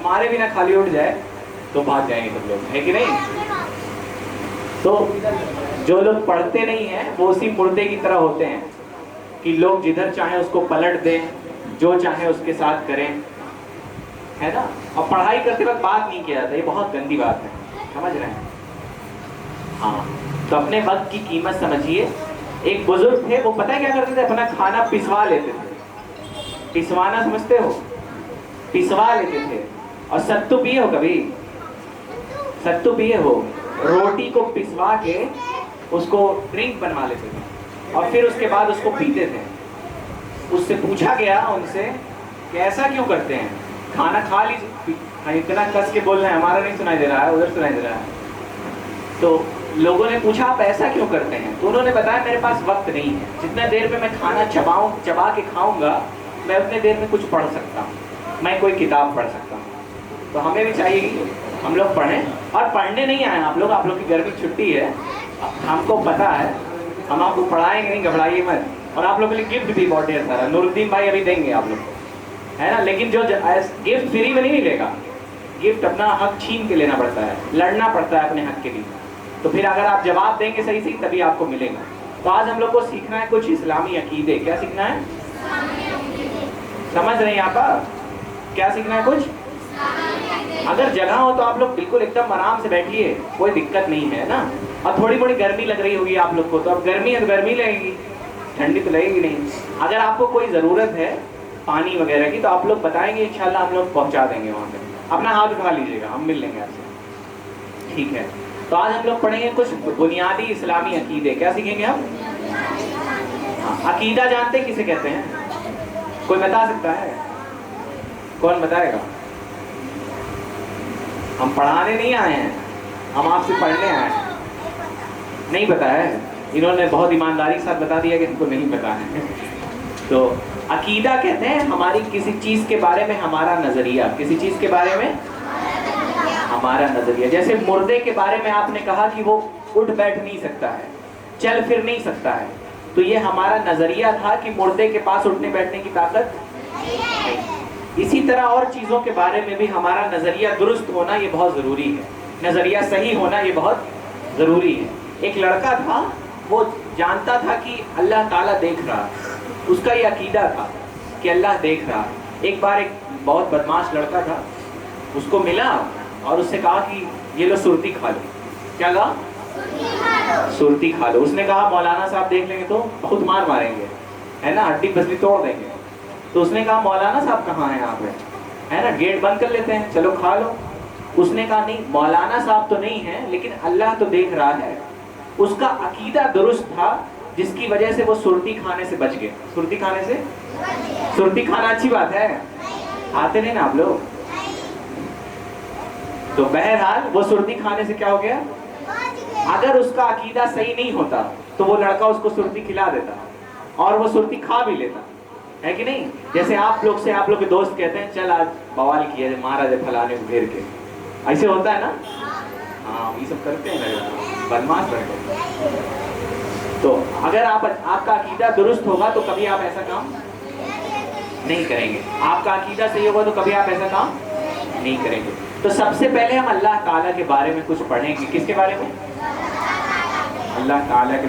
ہمارے بھی نہ خالی اٹھ جائے تو بھاگ جائیں گے سب لوگ، ہے کہ نہیں؟ تو جو لوگ پڑھتے نہیں ہیں وہ اسی مردے کی طرح ہوتے ہیں کہ لوگ جدھر چاہیں اس کو پلٹ دیں، جو چاہیں اس کے ساتھ کریں، ہے نا؟ اور پڑھائی کرتے وقت بات نہیں کیا جاتا، یہ بہت گندی بات ہے، سمجھ رہے ہیں؟ ہاں، تو اپنے وقت کی قیمت سمجھیے۔ ایک بزرگ تھے، وہ پتہ کیا کرتے تھے؟ اپنا کھانا پسوا لیتے تھے۔ پسوانا سمجھتے ہو؟ پسوا لیتے تھے۔ اور ستو پیے ہو کبھی؟ ستو پیے ہو؟ روٹی کو پسوا کے اس کو ڈرنک بنوا لیتے تھے اور پھر اس کے بعد اس کو پیتے تھے۔ اس سے پوچھا گیا ان سے کہ ایسا کیوں کرتے ہیں؟ کھانا کھا لیجیے، اتنا کس کے بول رہے ہیں، ہمارا نہیں سنائی دے رہا ہے، ادھر سنائی دے رہا ہے۔ تو لوگوں نے پوچھا آپ ایسا کیوں کرتے ہیں؟ تو انہوں نے بتایا میرے پاس وقت نہیں ہے، جتنے دیر میں کھانا چبا کے کھاؤں گا میں اتنے دیر میں کچھ پڑھ سکتا ہوں، میں کوئی کتاب پڑھ سکتا ہوں۔ تو ہمیں بھی چاہیے کہ ہم لوگ پڑھیں، اور پڑھنے نہیں آئے آپ لوگ کی گھر کی چھٹی ہے، ہم کو پتا ہے، ہم آپ کو پڑھائیں گے نہیں، گھبرائیے مت۔ اور آپ لوگوں کے لیے گفٹ بھی بہت ڈھیر سارا نور الدین بھائی ابھی دیں گے آپ لوگ کو، ہے نا؟ لیکن جو گفٹ فری میں نہیں ملے گا، گفٹ اپنا حق چھین کے لینا پڑتا ہے، لڑنا پڑتا ہے اپنے حق کے لیے۔ تو پھر اگر آپ جواب دیں گے صحیح تبھی آپ کو ملے گا۔ تو آج ہم لوگ کو سیکھنا ہے کچھ اسلامی عقیدے۔ کیا سیکھنا ہے؟ سمجھ رہے ہیں آپ؟ کیا سیکھنا ہے؟ کچھ اگر جگہ ہو تو آپ لوگ بالکل ایک دم آرام سے بیٹھیے، کوئی دقت نہیں ہے نا۔ اور تھوڑی بڑی گرمی لگ رہی ہوگی آپ لوگ کو، تو اب گرمی ہے تو گرمی لگے گی، ٹھنڈی تو لگے گی نہیں۔ اگر آپ کو کوئی ضرورت ہے پانی وغیرہ کی تو آپ لوگ بتائیں گے، انشاءاللہ ہم لوگ پہنچا دیں گے وہاں پہ۔ اپنا ہاتھ اٹھا لیجیے گا، ہم مل لیں گے آپ سے، ٹھیک ہے؟ تو آج ہم لوگ پڑھیں گے کچھ بنیادی اسلامی عقیدے۔ کیا سیکھیں گے ہم؟ عقیدہ جانتے کسے کہتے ہیں؟ کوئی بتا سکتا ہے؟ کون بتائے گا؟ ہم پڑھانے نہیں آئے ہیں، ہم آپ سے پڑھنے آئے ہیں۔ نہیں پتا ہے؟ انہوں نے بہت ایمانداری کے ساتھ بتا دیا کہ ان کو نہیں پتا ہے۔ تو عقیدہ کہتے ہیں ہماری کسی چیز کے بارے میں ہمارا نظریہ، کسی چیز کے بارے میں ہمارا نظریہ۔ جیسے مردے کے بارے میں آپ نے کہا کہ وہ اٹھ بیٹھ نہیں سکتا ہے، چل پھر نہیں سکتا ہے، تو یہ ہمارا نظریہ تھا کہ مردے کے پاس اٹھنے بیٹھنے کی طاقت نہیں۔ اسی طرح اور چیزوں کے بارے میں بھی ہمارا نظریہ درست ہونا یہ بہت ضروری ہے، نظریہ صحیح ہونا یہ بہت ضروری ہے۔ ایک لڑکا تھا، وہ جانتا تھا کہ اللہ تعالیٰ دیکھ رہا، اس کا یہ عقیدہ تھا کہ اللہ دیکھ رہا۔ ایک بار ایک بہت بدماش لڑکا تھا، اس کو ملا اور اس سے کہا کہ یہ لو سرتی کھا لو۔ کیا کہا؟ سرتی کھا لو۔ اس نے کہا مولانا صاحب دیکھ لیں گے تو بہت مار ماریں گے، ہے نا، ہڈی پسلی توڑ دیں گے۔ تو اس نے کہا مولانا صاحب کہاں ہیں یہاں پہ، ہے نا، گیٹ بند کر لیتے ہیں، چلو کھا لو۔ اس نے کہا نہیں، مولانا صاحب تو نہیں ہے لیکن اللہ تو دیکھ رہا ہے۔ اس کا عقیدہ درست تھا جس کی وجہ سے وہ سرتی کھانے سے بچ گئے۔ سرتی کھانے سے؟ سرتی کھانا اچھی بات ہے، آتے نہیں نا آپ لوگ؟ تو بہرحال وہ سرتی کھانے سے کیا ہو گیا؟ اگر اس کا عقیدہ صحیح نہیں ہوتا تو وہ لڑکا اس کو سرتی کھلا دیتا اور وہ سرتی کھا بھی لیتا، ہے کہ نہیں؟ جیسے آپ لوگ کے دوست کہتے ہیں چل آج بوال کیا جائے، مارا جائے پھلانے کو گھیر کے، ایسے ہوتا ہے نا؟ ہاں، یہ سب کرتے ہیں بدماش لڑکے۔ تو اگر آپ کا عقیدہ درست ہوگا تو کبھی آپ ایسا کام نہیں کریں گے، آپ کا عقیدہ صحیح ہوگا تو کبھی آپ ایسا کام نہیں کریں گے۔ تو سب سے پہلے ہم اللہ تعالیٰ کے بارے میں کچھ پڑھیں گے۔ کس کے بارے میں؟ اللہ تعالیٰ کے